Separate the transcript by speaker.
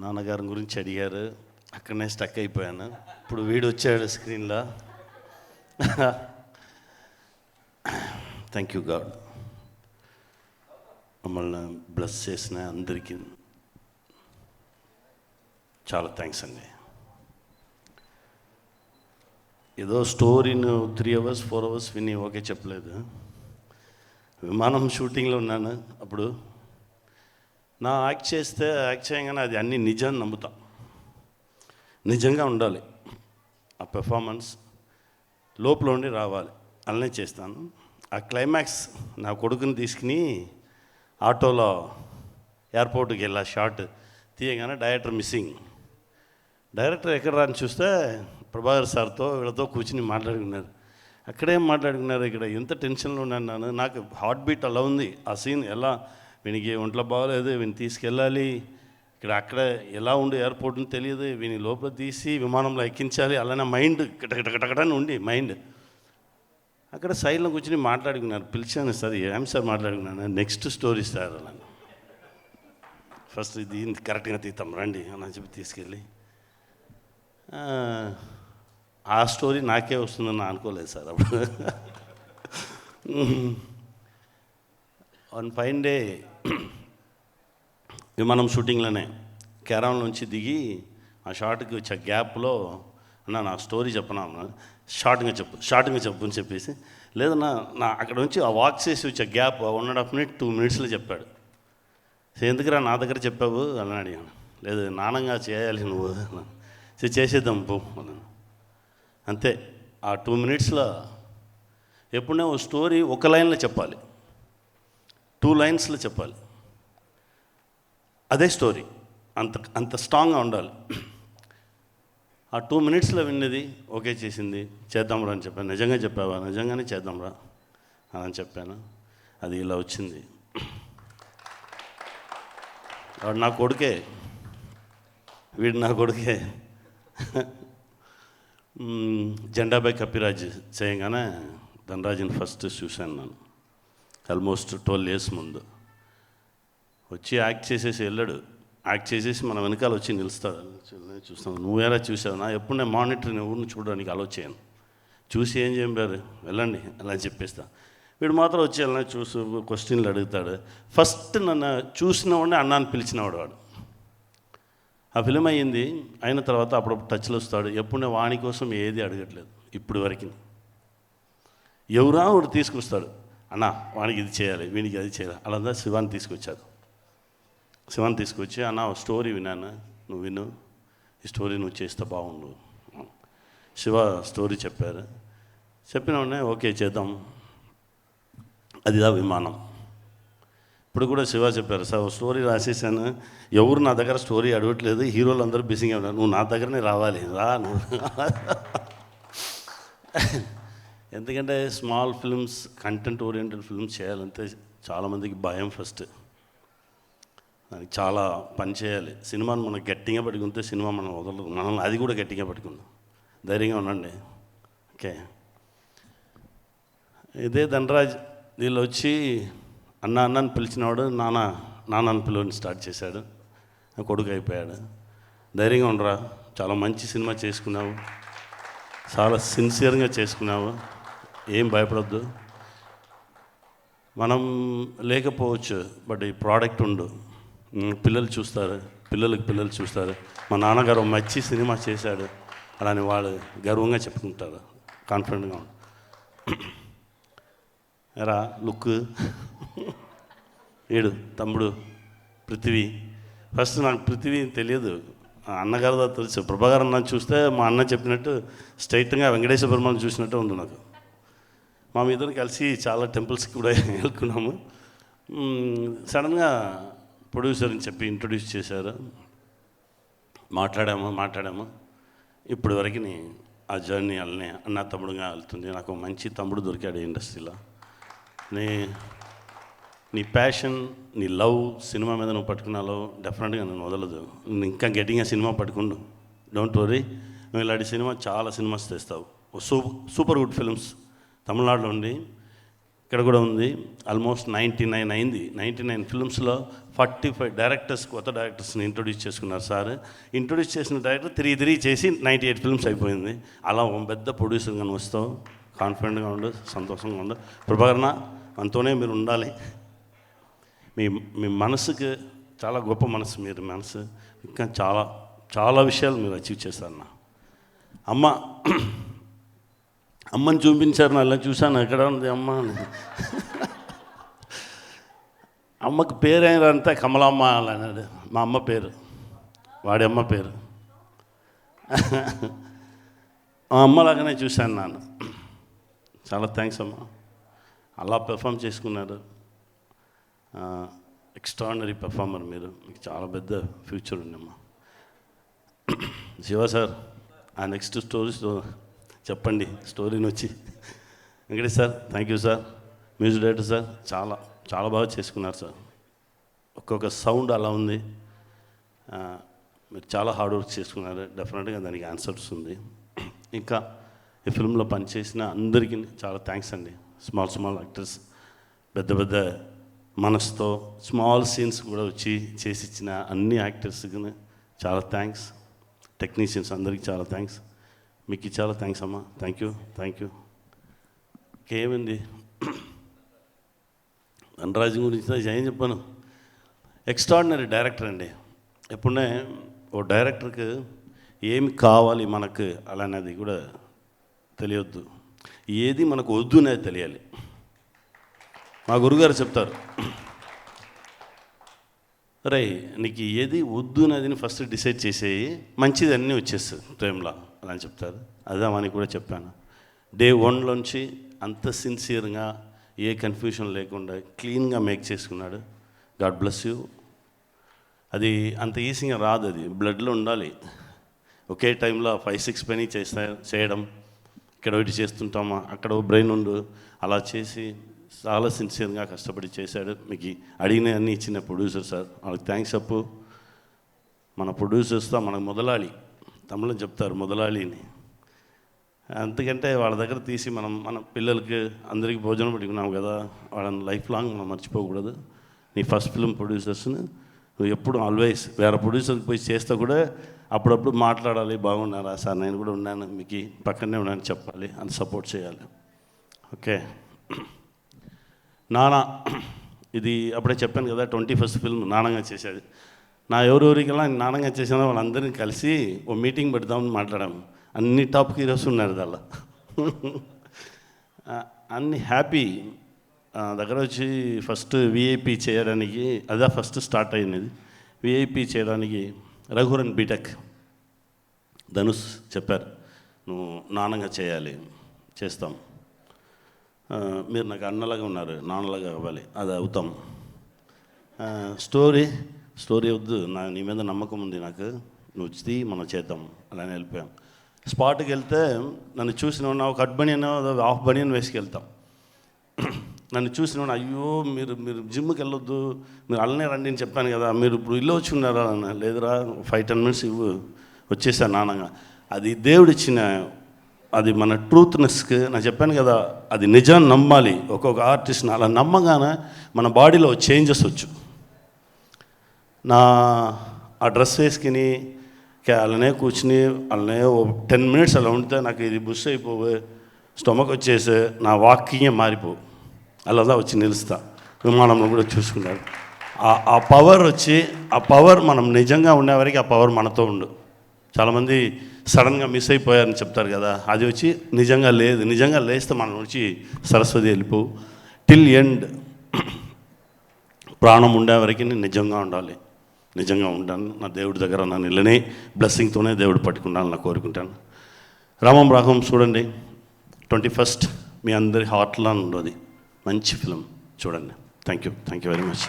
Speaker 1: నాన్నగారి గురించి అడిగారు, అక్కడనే స్టక్ అయిపోయాను. ఇప్పుడు వీడు వచ్చాడు స్క్రీన్లో. థ్యాంక్ యూ గాడ్, మమ్మల్ని బ్లెస్ చేసిన అందరికీ చాలా థ్యాంక్స్ అండి. ఏదో స్టోరీని 3 hours 4 hours విని ఓకే చెప్పలేదు. విమానం షూటింగ్లో ఉన్నాను అప్పుడు. నా యాక్ట్ చేయగానే అది అన్నీ నిజం నమ్ముతా, నిజంగా ఉండాలి. ఆ పెర్ఫార్మెన్స్ లోపల ఉండి రావాలి, అలానే చేస్తాను. ఆ క్లైమాక్స్ నా కొడుకుని తీసుకుని ఆటోలో ఎయిర్పోర్ట్కి వెళ్ళా, షార్ట్ తీయగానే డైరెక్టర్ మిస్సింగ్. డైరెక్టర్ ఎక్కడ రాని చూస్తే ప్రభాకర్ సార్తో వీళ్ళతో కూర్చుని మాట్లాడుకున్నారు. అక్కడేం మాట్లాడుకున్నారు, ఇక్కడ ఎంత టెన్షన్లో ఉన్నాను. నాకు హార్ట్ బీట్ అలా ఉంది. ఆ సీన్ ఎలా, వీనికి ఒంట్లో బాగోలేదు, వీని తీసుకెళ్ళాలి, అక్కడ ఎలా ఉండే ఎయిర్పోర్ట్ని తెలియదు, వీని లోపల తీసి విమానంలో ఎక్కించాలి, అలానే మైండ్ కటకటకటని ఉండి మైండ్. అక్కడ సైడ్లో కూర్చుని మాట్లాడుకున్నారు. పిలిచాను, సార్ ఏం సార్ మాట్లాడుకున్నాను, నెక్స్ట్ స్టోరీ సార్ అలా. ఫస్ట్ ఇది కరెక్ట్గా తీద్దాం రండి అని చెప్పి తీసుకెళ్ళి, ఆ స్టోరీ నాకే వస్తుందని అనుకోలేదు సార్ అప్పుడు. వన్ ఫైన్ డే విమానం షూటింగ్లోనే కేరళ నుంచి దిగి ఆ షార్ట్కి వచ్చే గ్యాప్లో, అన్న నా స్టోరీ చెప్పనా, షార్ట్గా చెప్పు అని చెప్పేసి, లేదన్నా నా అక్కడ నుంచి ఆ వాక్ చేసి వచ్చే గ్యాప్ 1.5 minute 2 minutesలో చెప్పాడు. ఎందుకురా నా దగ్గర చెప్పావు అని అడిగాను. లేదు నానంగా చేయాలి నువ్వు, చేసేద్దాం పో అంతే. ఆ 2 minutesలో ఎప్పుడైనా ఓ స్టోరీ ఒక లైన్లో చెప్పాలి, 2 linesలో చెప్పాలి, అదే స్టోరీ. అంత స్ట్రాంగ్గా ఉండాలి. ఆ 2 minutesలో విన్నది ఓకే చేసింది, చేద్దాంరా అని చెప్పాను. నిజంగా చెప్పావా, నిజంగానే చేద్దాంరా అని చెప్పాను. అది ఇలా వచ్చింది. వాడు నా కొడుకే, వీడు నా కొడుకే. జెండాపై కపిరాజ్ చేయగానే ధనరాజుని ఫస్ట్ చూశాను నేను, ఆల్మోస్ట్ 12 years ముందు. వచ్చి యాక్ట్ చేసేసి వెళ్ళాడు. యాక్ట్ చేసేసి మన వెనకాల వచ్చి నిలుస్తాడు. చూస్తాను, నువ్వేరా చూసావు నా, ఎప్పుడు నేను మానిటర్ని ఊరిని చూడడానికి అలో చేయను. చూసి ఏం చెప్పారు, వెళ్ళండి అలా చెప్పేస్తా. వీడు మాత్రం వచ్చి వెళ్ళినా చూసి క్వశ్చన్లు అడుగుతాడు. ఫస్ట్ నన్ను చూసిన వాడిని అన్నాన్ని పిలిచినవాడు వాడు. ఆ ఫిలిం అయ్యింది, అయిన తర్వాత అప్పుడప్పుడు టచ్లో వస్తాడు. ఎప్పుడు నేను వాణి కోసం ఏది అడగట్లేదు ఇప్పుడు వరకు. ఎవరా వాడు తీసుకొస్తాడు, అన్న వానికి ఇది చేయాలి, వీనికి అది చేయాలి. అలా శివాన్ని తీసుకొచ్చారు. శివాన్ని తీసుకొచ్చి, అన్న స్టోరీ విన్నాను, నువ్వు విను, ఈ స్టోరీ నువ్వు చేస్తే బాగుండు. శివ స్టోరీ చెప్పారు. చెప్పిన వెంటనే ఓకే చేద్దాం, అదిదా విమానం. ఇప్పుడు కూడా శివ చెప్పారు, సార్ స్టోరీ రాసేసాను, ఎవరు నా దగ్గర స్టోరీ అడగట్లేదు, హీరోలు అందరూ బిజీగా ఉన్నారు, నువ్వు నా దగ్గరనే రావాలి, రా నువ్వు. ఎందుకంటే small films, content oriented films చేయాలంటే చాలామందికి భయం. ఫస్ట్ దానికి చాలా పని చేయాలి. సినిమాను మనం గట్టిగా పట్టుకుంటే సినిమా మనం వదలదు, మనం అది కూడా గట్టిగా పట్టుకుందాం, ధైర్యంగా ఉండండి. ఓకే, ఇదే ధనరాజ్ వీళ్ళు వచ్చి అన్నని పిలిచినవాడు నాన్నని పిలువని స్టార్ట్ చేశాడు. నా కొడుకు అయిపోయాడు. ధైర్యంగా ఉండరా, చాలా మంచి సినిమా చేసుకున్నావు, చాలా సిన్సియర్గా చేసుకున్నావు, ఏం భయపడద్దు. మనం లేకపోవచ్చు, బట్ ఈ ప్రోడక్ట్ ఉండు, పిల్లలు చూస్తారు, పిల్లలు చూస్తారు, మా నాన్నగారు మంచి సినిమా చేశాడు అలాని వాళ్ళు గర్వంగా చెప్పుకుంటారు, కాన్ఫిడెంట్గా ఉంటారు. ఎరా లుక్, ఏడు తమ్ముడు పృథ్వీ. ఫస్ట్ నాకు పృథ్వీ తెలియదు, అన్నగారితో తెలుసు. ప్రభాకర్ అన్న చూస్తే మా అన్న చెప్పినట్టు స్ట్రైట్గా వెంకటేశ్వర పెరుమాళ్ చూసినట్టు ఉంది నాకు. మా ఇద్దరు కలిసి చాలా టెంపుల్స్కి కూడా వెళ్తున్నాము. సడన్గా ప్రొడ్యూసర్ని చెప్పి ఇంట్రొడ్యూస్ చేశారు. మాట్లాడాము. ఇప్పటి వరకు ఆ జర్నీ అలానే అన్న తమ్ముడుగా వెళ్తుంది. నాకు మంచి తమ్ముడు దొరికాడు ఇండస్ట్రీలో. నీ ప్యాషన్, నీ లవ్ సినిమా మీద నువ్వు పట్టుకున్నాలో డెఫినెట్గా నేను వదలదు. నువ్వు ఇంకా గట్టిగా సినిమా పట్టుకుండు, డోంట్ వరీ. నువ్వు ఇలాంటి సినిమా చాలా సినిమాస్ తెస్తావు. సూపర్ గుడ్ ఫిల్మ్స్ తమిళనాడులో ఉండి ఇక్కడ కూడా ఉంది. ఆల్మోస్ట్ 99 అయింది. 99 ఫిల్మ్స్లో 45 డైరెక్టర్స్, కొత్త డైరెక్టర్స్ని ఇంట్రొడ్యూస్ చేసుకున్నారు సార్. ఇంట్రొడ్యూస్ చేసిన డైరెక్టర్ 3 చేసి 98 ఫిల్మ్స్ అయిపోయింది. అలా ఒక పెద్ద ప్రొడ్యూసర్గా వస్తావు, కాన్ఫిడెంట్గా ఉండు, సంతోషంగా ఉండు. ప్రభాకరణ, మనతోనే మీరు ఉండాలి. మీ మనసుకి చాలా గొప్ప మనసు, మీరు మనసు ఇంకా చాలా చాలా విషయాలు మీరు అచీవ్ చేస్తారన్న. అమ్మని చూపించారు, నా ఇలా చూశాను, ఎక్కడ ఉంది అమ్మ అని. అమ్మకి పేరు అయినంతా కమలమ్మ అన్నాడు. మా అమ్మ పేరు, వాడి అమ్మ పేరు. మా అమ్మలాగానే చూశాను నాన్న. చాలా థ్యాంక్స్ అమ్మ. అలా పెర్ఫామ్ చేసుకున్నారు. ఎక్స్ట్రాడినరీ పెర్ఫార్మర్ మీరు. మీకు చాలా పెద్ద ఫ్యూచర్ ఉందమ్మా. శివ సార్, ఆ నెక్స్ట్ స్టోరీ చెప్పండి, స్టోరీని వచ్చి. Venkatesh sir, thank you sir. Music director sir, చాలా చాలా బాగా చేసుకున్నారు సార్. ఒక్కొక్క సౌండ్ అలా ఉంది. మీరు చాలా హార్డ్ వర్క్ చేసుకున్నారు. డెఫినెట్గా దానికి ఆన్సర్స్ ఉంది. ఇంకా ఈ ఫిల్మ్లో పనిచేసిన అందరికీ చాలా థ్యాంక్స్ అండి. స్మాల్ యాక్టర్స్, పెద్ద మనసుతో స్మాల్ సీన్స్ కూడా వచ్చి చేసి ఇచ్చిన అన్ని యాక్టర్స్కి చాలా థ్యాంక్స్. టెక్నీషియన్స్ అందరికీ చాలా థ్యాంక్స్. మీకు చాలా థ్యాంక్స్ అమ్మా. Thank you. ఇంకేమైంది, ధనరాజు గురించి ఏం చెప్పాను. ఎక్స్ట్రాడినరీ డైరెక్టర్ అండి. ఎప్పుడే ఓ డైరెక్టర్కి ఏమి కావాలి మనకు అలానేది కూడా తెలియొద్దు, ఏది మనకు వద్దు అనేది తెలియాలి. మా గురుగారు చెప్తారు, రే నీకు ఏది వద్దు అనేది ఫస్ట్ డిసైడ్ చేసేయి, మంచిది అన్నీ వచ్చేస్తుంది టైంలో అలా అని చెప్తారు. అదే అని కూడా చెప్పాను. డే 1 అంత సిన్సియర్గా, ఏ కన్ఫ్యూషన్ లేకుండా క్లీన్గా మేక్ చేసుకున్నాడు. God bless you. అది అంత ఈజీగా రాదు, అది బ్లడ్లో ఉండాలి. ఒకే టైంలో 5-6 పని చేయడం, ఇక్కడ ఒకటి చేస్తుంటామా, అక్కడ బ్రెయిన్ ఉండు, అలా చేసి చాలా సిన్సియర్గా కష్టపడి చేశాడు. మీకు అడిగిన అన్నీ ఇచ్చిన ప్రొడ్యూసర్ సార్, వాళ్ళకి థ్యాంక్స్ చెప్పు. మన ప్రొడ్యూసర్స్తో మనకు మొదలాలి, తమిళం చెప్తారు మొదలాలిని. అంతకంటే వాళ్ళ దగ్గర తీసి మన పిల్లలకి అందరికీ భోజనం పెట్టుకున్నాం కదా, వాళ్ళని లైఫ్ లాంగ్ మనం మర్చిపోకూడదు. నీ ఫస్ట్ ఫిల్మ్ ప్రొడ్యూసర్స్ని నువ్వు ఎప్పుడు ఆల్వేస్ వేరే ప్రొడ్యూసర్కి పోయి చేస్తే కూడా అప్పుడప్పుడు మాట్లాడాలి, బాగున్నారా సార్, నేను కూడా ఉన్నాను, మీకు పక్కనే ఉన్నాను చెప్పాలి, అని సపోర్ట్ చేయాలి. ఓకే. నానా, ఇది అప్పుడే చెప్పాను కదా, 21st ఫిల్మ్ నానంగా చేసేది. నా ఎవరెవరికల్లా నానంగా చేసిన వాళ్ళందరినీ కలిసి ఓ మీటింగ్ పెడదామని మాట్లాడాము. అన్ని టాప్ హీరోస్ ఉన్నారు దానిలో. అన్ని హ్యాపీ. దగ్గర వచ్చి ఫస్ట్ విఐపి చేయడానికి, అదే ఫస్ట్ స్టార్ట్ అయినది. విఐపి చేయడానికి రఘువరన్ బీటెక్ ధనుష్ చెప్పారు, నువ్వు నాన్నగా చేయాలి, చేస్తాం. మీరు నాకు అన్నలాగా ఉన్నారు, నాన్నలాగా అవ్వాలి, అది అవుతాం. స్టోరీ వద్దు, నీ మీద నమ్మకం ఉంది నాకు, నువ్వు వచ్చి మనం చేద్దాం అలానే వెళ్ళిపోయాం. స్పాట్కి వెళ్తే నన్ను చూసిన ఒక కట్ బనియన్, హాఫ్ బనియన్ వేసుకెళ్తాం. నన్ను చూసిన అయ్యో మీరు జిమ్కి వెళ్ళొద్దు, మీరు అలానే రండి అని చెప్పాను కదా, మీరు ఇప్పుడు ఇల్లు వచ్చి ఉన్నారా అన్న. లేదురా, 5-10 మినిట్స్ ఇవ్వు, వచ్చేసాను నాన్నగా. అది దేవుడిచ్చిన, అది మన ట్రూత్నెస్కి నేను చెప్పాను కదా, అది నిజాన్ని నమ్మాలి. ఒక్కొక్క ఆర్టిస్ట్ని అలా నమ్మగానే మన బాడీలో చేంజెస్ వచ్చు. ఆ డ్రెస్ వేసుకుని అలానే కూర్చుని అలానే 10 మినిట్స్ అలా ఉంటే నాకు ఇది బుష్ అయిపోవు, స్టొమక్ వచ్చేసి నా వాకింగే మారిపోవు, అలాదా వచ్చి నిలుస్తా. విమానంలో కూడా చూసుకున్నాడు. ఆ పవర్ వచ్చి, ఆ పవర్ మనం నిజంగా ఉండే వరకు ఆ పవర్ మనతో ఉండు. చాలామంది సడన్గా మిస్ అయిపోయారని చెప్తారు కదా, అది వచ్చి నిజంగా లేదు. నిజంగా లేస్తే మనం వచ్చి సరస్వతి వెళ్ళిపోవు. టిల్ ఎండ్ ప్రాణం ఉండే వరకు నిజంగా ఉండాలి. నిజంగా ఉంటాను. నా దేవుడి దగ్గర నన్ను ఇళ్ళనే బ్లెస్సింగ్తోనే దేవుడు పట్టుకుంటాను నా కోరుకుంటాను. రామం చూడండి, 21st మీ అందరి హార్ట్లో ఉండదు. మంచి ఫిలిం చూడండి. Thank you very much.